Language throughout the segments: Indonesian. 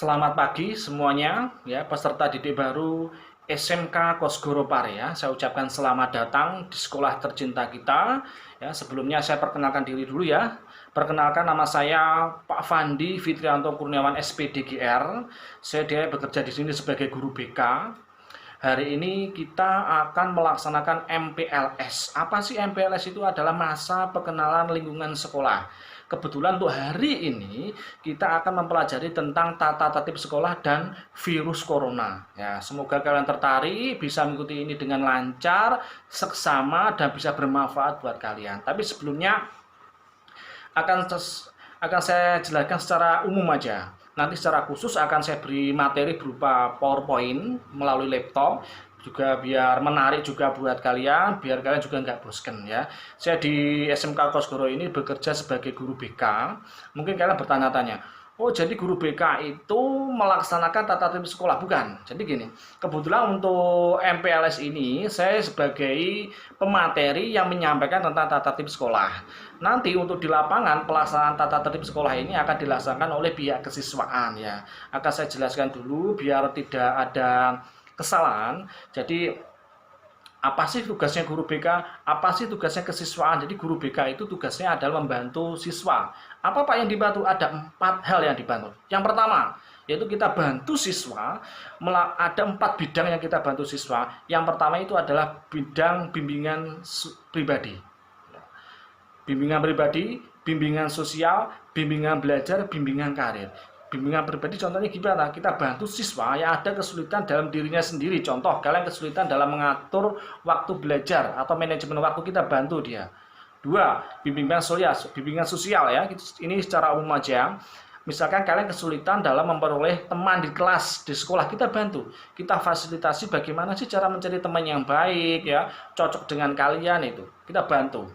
Selamat pagi semuanya, ya peserta didik baru SMK Kosgoro Pare ya. Saya ucapkan selamat datang di sekolah tercinta kita. Ya, sebelumnya saya perkenalkan diri dulu ya. Perkenalkan, nama saya Pak Fandi Fitrianto Kurniawan SPDGR. Saya bekerja di sini sebagai guru BK. Hari ini kita akan melaksanakan MPLS. Apa sih MPLS? Itu adalah masa pengenalan lingkungan sekolah. Kebetulan untuk hari ini kita akan mempelajari tentang tata tertib sekolah dan virus corona. Ya, semoga kalian tertarik, bisa mengikuti ini dengan lancar, seksama, dan bisa bermanfaat buat kalian. Tapi sebelumnya akan saya jelaskan secara umum aja. Nanti secara khusus akan saya beri materi berupa PowerPoint melalui laptop, juga biar menarik juga buat kalian, biar kalian juga nggak bosen ya. Saya di SMK Kosgoro ini bekerja sebagai guru BK. Mungkin kalian bertanya-tanya, oh jadi guru BK itu melaksanakan tata tertib sekolah? Bukan. Jadi gini, kebetulan untuk MPLS ini saya sebagai pemateri yang menyampaikan tentang tata tertib sekolah. Nanti untuk di lapangan pelaksanaan tata tertib sekolah ini akan dilaksanakan oleh pihak kesiswaan ya. Akan saya jelaskan dulu biar tidak ada kesalahan. Jadi apa sih tugasnya guru BK? Apa sih tugasnya kesiswaan? Jadi guru BK itu tugasnya adalah membantu siswa. Apa Pak yang dibantu? Ada 4 hal yang dibantu. Yang pertama, yaitu kita bantu siswa. Ada 4 bidang yang kita bantu siswa. Yang pertama itu adalah bidang bimbingan pribadi. Bimbingan pribadi, bimbingan sosial, bimbingan belajar, bimbingan karir. Bimbingan pribadi contohnya gimana? Kita bantu siswa yang ada kesulitan dalam dirinya sendiri. Contoh, kalian kesulitan dalam mengatur waktu belajar atau manajemen waktu, kita bantu dia. 2, bimbingan sosial ya. Ini secara umum aja. Misalkan kalian kesulitan dalam memperoleh teman di kelas, di sekolah, kita bantu. Kita fasilitasi bagaimana sih cara mencari teman yang baik ya, cocok dengan kalian itu. Kita bantu.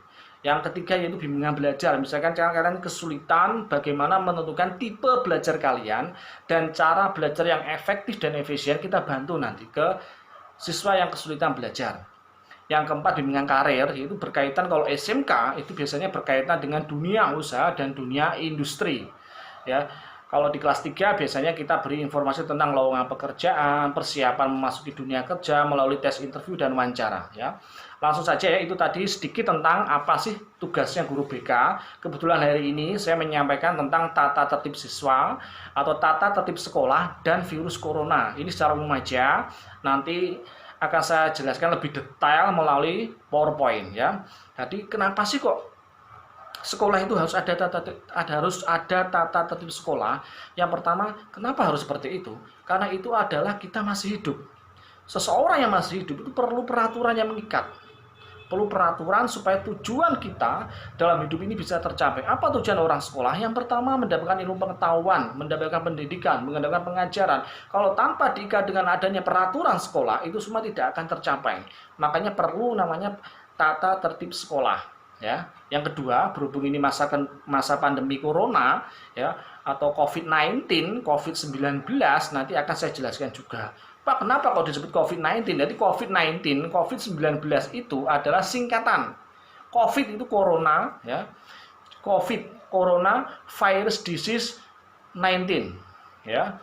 Yang ketiga yaitu bimbingan belajar. Misalkan kalian kesulitan bagaimana menentukan tipe belajar kalian dan cara belajar yang efektif dan efisien, kita bantu nanti ke siswa yang kesulitan belajar. Yang keempat bimbingan karir, yaitu berkaitan, kalau SMK itu biasanya berkaitan dengan dunia usaha dan dunia industri. Ya, kalau di kelas 3 biasanya kita beri informasi tentang lowongan pekerjaan, persiapan memasuki dunia kerja melalui tes interview dan wawancara ya. Langsung saja ya, itu tadi sedikit tentang apa sih tugasnya guru BK. Kebetulan hari ini saya menyampaikan tentang tata tertib siswa atau tata tertib sekolah dan virus corona. Ini secara umum aja. Nanti akan saya jelaskan lebih detail melalui PowerPoint ya. Jadi kenapa sih kok sekolah itu harus ada tata tertib sekolah? Yang pertama, kenapa harus seperti itu? Karena itu adalah kita masih hidup. Seseorang yang masih hidup itu perlu peraturan yang mengikat. Perlu peraturan supaya tujuan kita dalam hidup ini bisa tercapai. Apa tujuan orang sekolah? Yang pertama, mendapatkan ilmu pengetahuan, mendapatkan pendidikan, mendapatkan pengajaran. Kalau tanpa diikat dengan adanya peraturan sekolah, itu semua tidak akan tercapai. Makanya perlu namanya tata tertib sekolah. Ya. Yang kedua, berhubung ini masa pandemi corona ya, atau COVID-19, COVID-19, nanti akan saya jelaskan juga. Pak, kenapa kok disebut COVID-19? Jadi COVID-19 itu adalah singkatan. COVID itu corona ya. COVID, corona, virus disease 19 ya.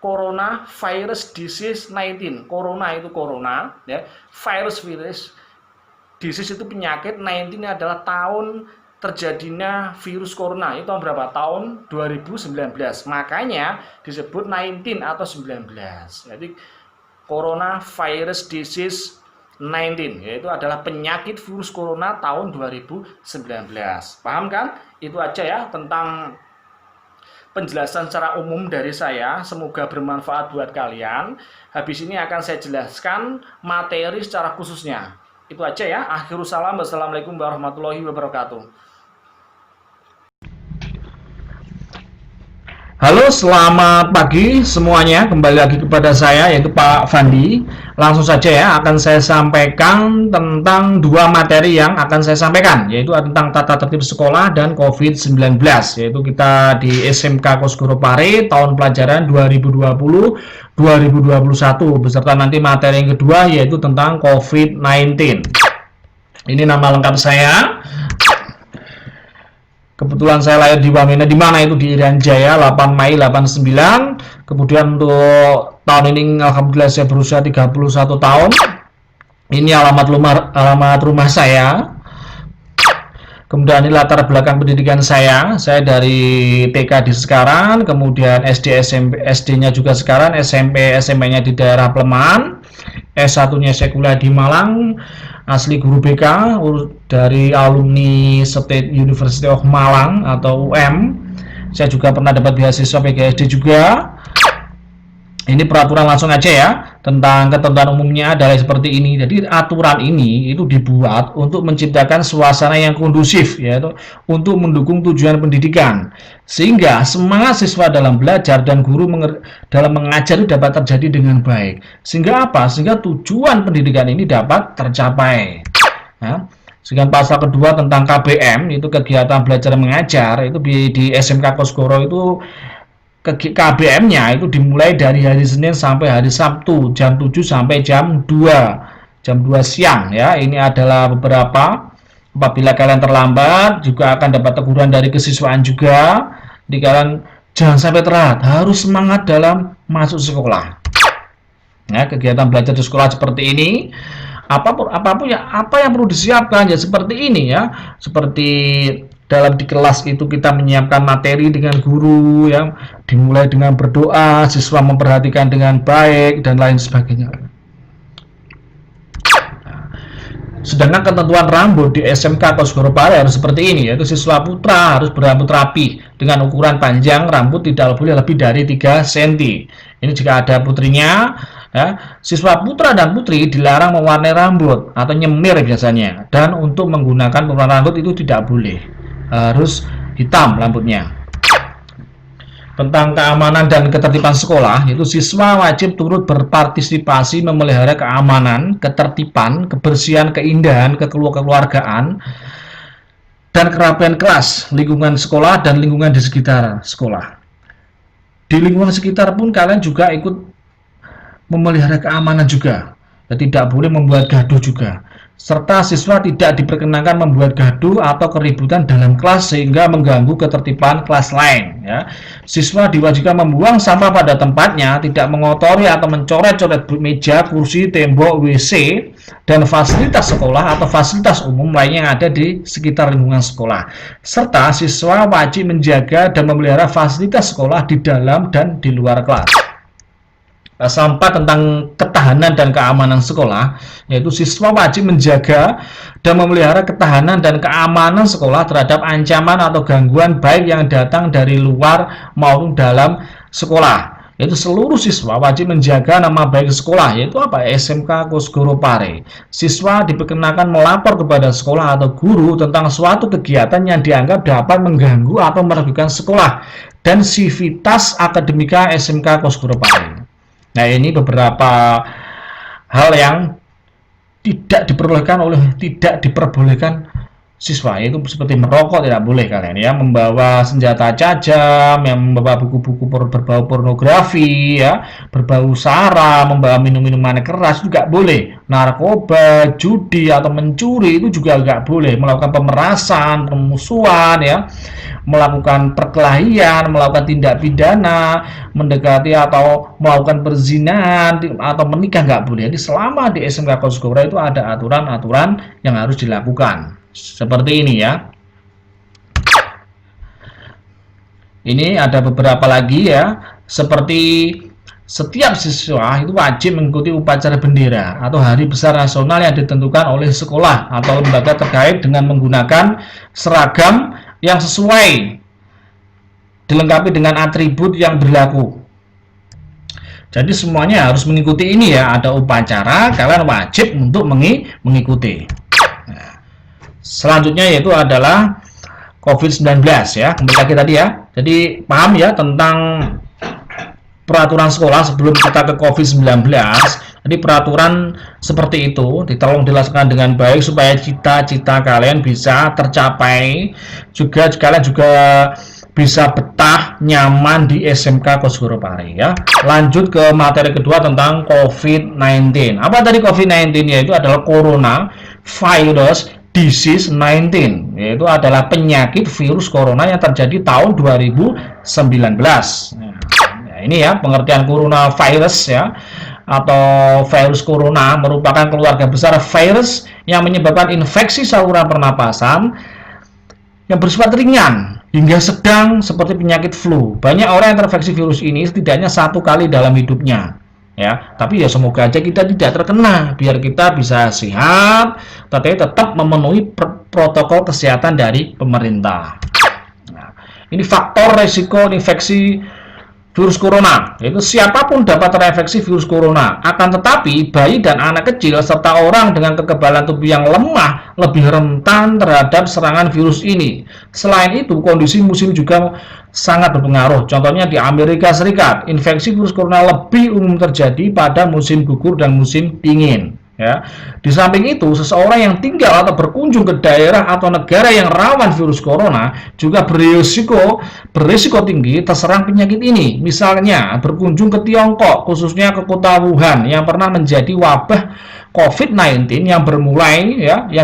Corona, virus disease 19. Corona itu corona ya. Virus disease itu penyakit, 19 adalah tahun terjadinya virus corona. Itu tahun berapa? Tahun 2019. Makanya disebut 19 atau 19. Jadi corona virus disease 19 yaitu adalah penyakit virus corona tahun 2019. Paham kan? Itu aja ya tentang penjelasan secara umum dari saya. Semoga bermanfaat buat kalian. Habis ini akan saya jelaskan materi secara khususnya. Itu aja ya. Akhirus salam. Wassalamualaikum warahmatullahi wabarakatuh. Halo, selamat pagi semuanya. Kembali lagi kepada saya, yaitu Pak Fandi. Langsung saja ya, akan saya sampaikan tentang 2 materi yang akan saya sampaikan, yaitu tentang tata tertib sekolah dan COVID-19. Yaitu kita di SMK Kosgoro Pare tahun pelajaran 2020-2021. Beserta nanti materi yang kedua, yaitu tentang COVID-19. Ini nama lengkap saya. Kebetulan saya lahir di Wamena, di mana itu di Irian Jaya, 8 Mei 89. Kemudian untuk tahun ini alhamdulillah saya berusia 31 tahun. Ini alamat rumah saya. Kemudian ini latar belakang pendidikan saya dari TK di Sekaran, kemudian SD, SMP, SD-nya juga Sekaran, SMP, SMA-nya di daerah Pleman, S1-nya saya kuliah di Malang, asli guru BK dari alumni State University of Malang atau UM. Saya juga pernah dapat beasiswa PGSD juga. Ini peraturan langsung aja ya, tentang ketentuan umumnya adalah seperti ini. Jadi aturan ini itu dibuat untuk menciptakan suasana yang kondusif, yaitu untuk mendukung tujuan pendidikan, sehingga semangat siswa dalam belajar dan guru dalam mengajar itu dapat terjadi dengan baik. Sehingga apa? Sehingga tujuan pendidikan ini dapat tercapai. Ya. Sehingga pasal kedua tentang KBM, itu kegiatan belajar mengajar, itu di SMK Kosgoro itu KBM-nya itu dimulai dari hari Senin sampai hari Sabtu jam 7 sampai jam 2 siang ya. Ini adalah beberapa. Apabila kalian terlambat juga akan dapat teguran dari kesiswaan juga. Di kalian jangan sampai telat, harus semangat dalam masuk sekolah. Ya, kegiatan belajar di sekolah seperti ini. Apapun ya, apa yang perlu disiapkan ya seperti ini ya. Seperti dalam di kelas itu kita menyiapkan materi dengan guru ya, dimulai dengan berdoa, siswa memperhatikan dengan baik dan lain sebagainya. Sedangkan ketentuan rambut di SMK Kosgoro Pare harus seperti ini, yaitu siswa putra harus berambut rapi dengan ukuran panjang rambut tidak boleh lebih dari 3 cm. Ini jika ada putrinya ya. Siswa putra dan putri dilarang mewarnai rambut atau nyemir biasanya, dan untuk menggunakan pewarna rambut itu tidak boleh, harus hitam rambutnya. Tentang keamanan dan ketertiban sekolah, yaitu siswa wajib turut berpartisipasi memelihara keamanan, ketertiban, kebersihan, keindahan, kekeluargaan, dan kerapian kelas, lingkungan sekolah, dan lingkungan di sekitar sekolah. Di lingkungan sekitar pun kalian juga ikut memelihara keamanan juga, dan tidak boleh membuat gaduh juga. Serta siswa tidak diperkenankan membuat gaduh atau keributan dalam kelas sehingga mengganggu ketertiban kelas lain ya. Siswa diwajibkan membuang sampah pada tempatnya, tidak mengotori atau mencoret-coret meja, kursi, tembok, WC, dan fasilitas sekolah atau fasilitas umum lainnya yang ada di sekitar lingkungan sekolah. Serta siswa wajib menjaga dan memelihara fasilitas sekolah di dalam dan di luar kelas. Pasal 4 tentang ketahanan dan keamanan sekolah, yaitu siswa wajib menjaga dan memelihara ketahanan dan keamanan sekolah terhadap ancaman atau gangguan baik yang datang dari luar maupun dalam sekolah. Yaitu seluruh siswa wajib menjaga nama baik sekolah, yaitu apa? SMK Kosgoro Pare. Siswa diperkenakan melapor kepada sekolah atau guru tentang suatu kegiatan yang dianggap dapat mengganggu atau merugikan sekolah dan sivitas akademika SMK Kosgoro Pare. Nah, ini beberapa hal yang tidak diperbolehkan siswa, yaitu seperti merokok tidak boleh kalian ya, membawa senjata tajam, yang membawa buku-buku berbau pornografi ya, berbau sara, membawa minum-minuman keras juga boleh, narkoba, judi atau mencuri itu juga nggak boleh, melakukan pemerasan, permusuhan ya, melakukan perkelahian, melakukan tindak pidana, mendekati atau melakukan perzinahan atau menikah nggak boleh. Jadi selama di SMK Kosgoro itu ada aturan-aturan yang harus dilakukan. Seperti ini ya. Ini ada beberapa lagi ya, seperti setiap siswa itu wajib mengikuti upacara bendera atau hari besar nasional yang ditentukan oleh sekolah atau lembaga terkait dengan menggunakan seragam yang sesuai, dilengkapi dengan atribut yang berlaku. Jadi semuanya harus mengikuti ini ya, ada upacara, kalian wajib untuk mengikuti. Nah, selanjutnya yaitu adalah COVID-19 ya, kembali lagi tadi ya. Jadi paham ya tentang peraturan sekolah sebelum kita ke COVID-19. Jadi peraturan seperti itu tolong dilaksanakan dengan baik supaya cita-cita kalian bisa tercapai. Juga kalian juga bisa betah nyaman di SMK Kosgoro Pare ya. Lanjut ke materi kedua tentang COVID-19. Apa tadi COVID-19? Yaitu adalah Corona Virus Disease 19. yaitu adalah penyakit virus corona yang terjadi tahun 2019. Nah, ini ya pengertian coronavirus ya, atau virus corona merupakan keluarga besar virus yang menyebabkan infeksi saluran pernapasan yang bersifat ringan hingga sedang seperti penyakit flu. Banyak orang yang terinfeksi virus ini setidaknya 1 kali dalam hidupnya. Ya, tapi ya semoga aja kita tidak terkena, biar kita bisa sehat, tetapi tetap memenuhi protokol kesehatan dari pemerintah. Nah, ini faktor resiko infeksi virus corona, yaitu siapapun dapat terinfeksi virus corona. Akan tetapi, bayi dan anak kecil serta orang dengan kekebalan tubuh yang lemah lebih rentan terhadap serangan virus ini. Selain itu, kondisi musim juga sangat berpengaruh. Contohnya di Amerika Serikat, infeksi virus corona lebih umum terjadi pada musim gugur dan musim dingin. Ya, di samping itu, seseorang yang tinggal atau berkunjung ke daerah atau negara yang rawan virus corona juga berisiko tinggi terserang penyakit ini. Misalnya, berkunjung ke Tiongkok, khususnya ke kota Wuhan yang pernah menjadi wabah COVID-19 yang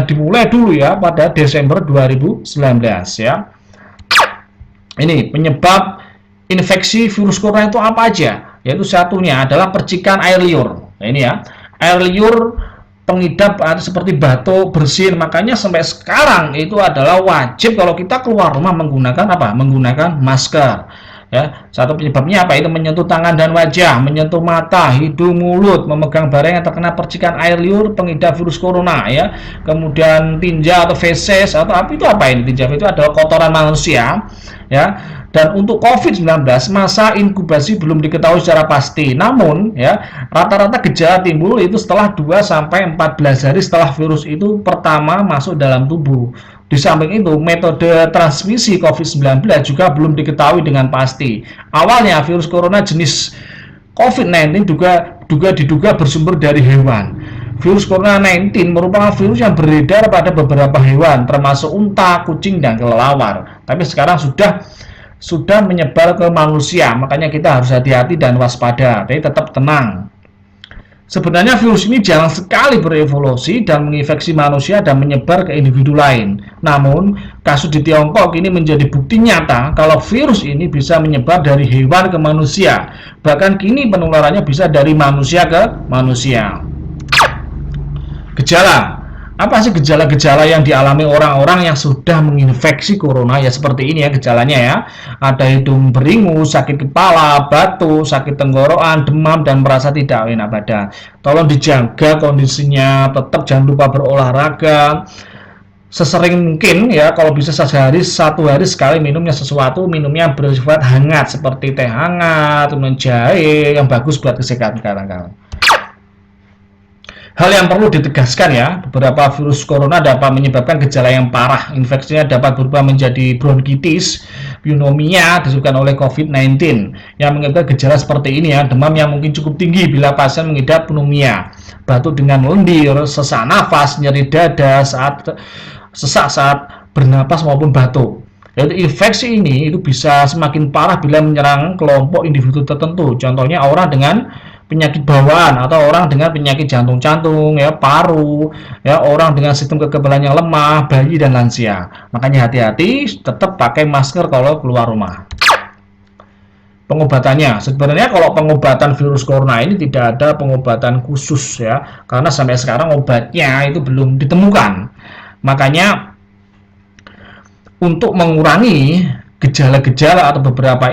dimulai dulu ya pada Desember 2019 ya. Ini penyebab infeksi virus corona itu apa aja? Yaitu satunya adalah percikan air liur. Nah, ini ya. Air liur pengidap seperti batuk, bersin. Makanya sampai sekarang itu adalah wajib kalau kita keluar rumah menggunakan apa? Menggunakan masker. Ya, satu penyebabnya apa? Itu menyentuh tangan dan wajah, menyentuh mata, hidung, mulut, memegang barang yang terkena percikan air liur pengidap virus corona ya. Kemudian tinja atau feses atau apa itu apa ini? Tinja itu adalah kotoran manusia ya. Dan untuk COVID-19 masa inkubasi belum diketahui secara pasti. Namun ya, rata-rata gejala timbul itu setelah 2 sampai 14 hari setelah virus itu pertama masuk dalam tubuh. Di samping itu, metode transmisi COVID-19 juga belum diketahui dengan pasti. Awalnya virus corona jenis COVID-19 juga diduga bersumber dari hewan. Virus corona 19 merupakan virus yang beredar pada beberapa hewan, termasuk unta, kucing, dan kelelawar. Tapi sekarang sudah menyebar ke manusia, makanya kita harus hati-hati dan waspada, tapi tetap tenang. Sebenarnya virus ini jarang sekali berevolusi dan menginfeksi manusia dan menyebar ke individu lain. Namun, kasus di Tiongkok ini menjadi bukti nyata kalau virus ini bisa menyebar dari hewan ke manusia. Bahkan kini penularannya bisa dari manusia ke manusia. Gejala. Apa sih gejala-gejala yang dialami orang-orang yang sudah menginfeksi corona? Ya seperti ini ya gejalanya ya. Ada hidung beringus, sakit kepala, batuk, sakit tenggorokan, demam, dan merasa tidak enak badan. Tolong dijaga kondisinya, tetap jangan lupa berolahraga sesering mungkin ya, kalau bisa 1 hari sekali minumnya minumnya bersifat hangat seperti teh hangat, kemudian jahe yang bagus buat kesehatan kawan-kawan. Hal yang perlu ditegaskan ya, beberapa virus corona dapat menyebabkan gejala yang parah. Infeksinya dapat berubah menjadi bronkitis, pneumonia disebabkan oleh COVID-19 yang menyebabkan gejala seperti ini ya, demam yang mungkin cukup tinggi bila pasien mengidap pneumonia, batuk dengan lendir, sesak nafas, nyeri dada sesak saat bernapas maupun batuk. Yaitu infeksi ini itu bisa semakin parah bila menyerang kelompok individu tertentu. Contohnya orang dengan penyakit bawaan atau orang dengan penyakit jantung ya, paru ya, orang dengan sistem kekebalan yang lemah, bayi dan lansia. Makanya hati-hati, tetap pakai masker kalau keluar rumah. Pengobatannya, sebenarnya kalau pengobatan virus corona ini tidak ada pengobatan khusus ya, karena sampai sekarang obatnya itu belum ditemukan. Makanya untuk mengurangi gejala-gejala atau beberapa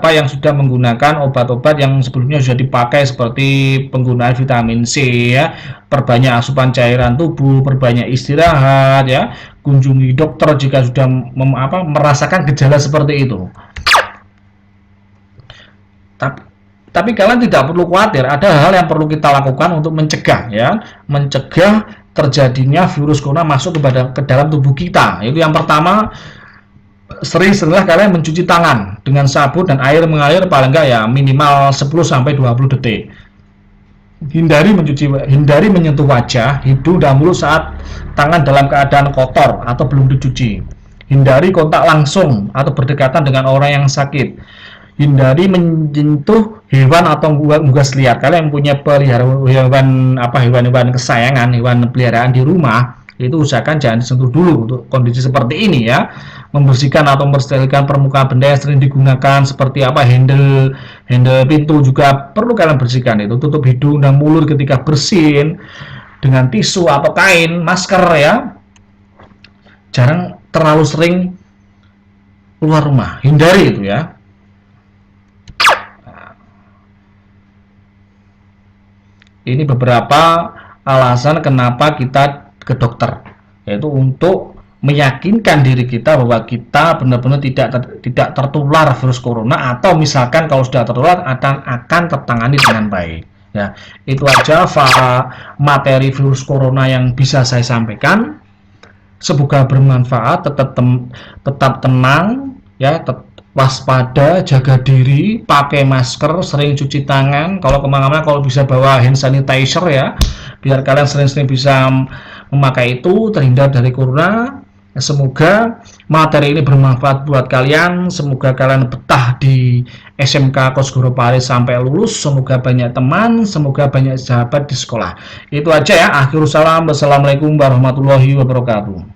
yang sudah menggunakan obat-obat yang sebelumnya sudah dipakai seperti penggunaan vitamin C ya, perbanyak asupan cairan tubuh, perbanyak istirahat ya, kunjungi dokter jika sudah merasakan gejala seperti itu. Tapi kalian tidak perlu khawatir, ada hal yang perlu kita lakukan untuk mencegah terjadinya virus corona masuk ke dalam tubuh kita. Itu yang pertama, sering-seringlah kalian mencuci tangan dengan sabun dan air mengalir paling enggak ya minimal 10-20 detik. Hindari menyentuh wajah, hidung, dan mulut saat tangan dalam keadaan kotor atau belum dicuci. Hindari kontak langsung atau berdekatan dengan orang yang sakit. Hindari menyentuh hewan atau unggas liar. Kalian yang punya hewan kesayangan, hewan peliharaan di rumah, itu usahakan jangan disentuh dulu untuk kondisi seperti ini ya. Membersihkan atau mensterilkan permukaan benda yang sering digunakan seperti apa, handle pintu juga perlu kalian bersihkan itu. Tutup hidung dan mulut ketika bersin dengan tisu atau kain, masker ya. Jangan terlalu sering keluar rumah, hindari itu ya. Ini beberapa alasan kenapa kita ke dokter, yaitu untuk meyakinkan diri kita bahwa kita benar-benar tidak tertular virus corona, atau misalkan kalau sudah tertular akan tertangani dengan baik. Ya, itu aja materi virus corona yang bisa saya sampaikan. Semoga bermanfaat. Tetap tenang, ya, waspada, jaga diri, pakai masker, sering cuci tangan. Kalau kemana-mana kalau bisa bawa hand sanitizer ya, biar kalian sering-sering bisa memakai itu, terhindar dari corona. Semoga materi ini bermanfaat buat kalian. Semoga kalian betah di SMK Kosgoro Pare sampai lulus. Semoga banyak teman, semoga banyak sahabat di sekolah. Itu aja ya. Akhirul salam. Wassalamualaikum warahmatullahi wabarakatuh.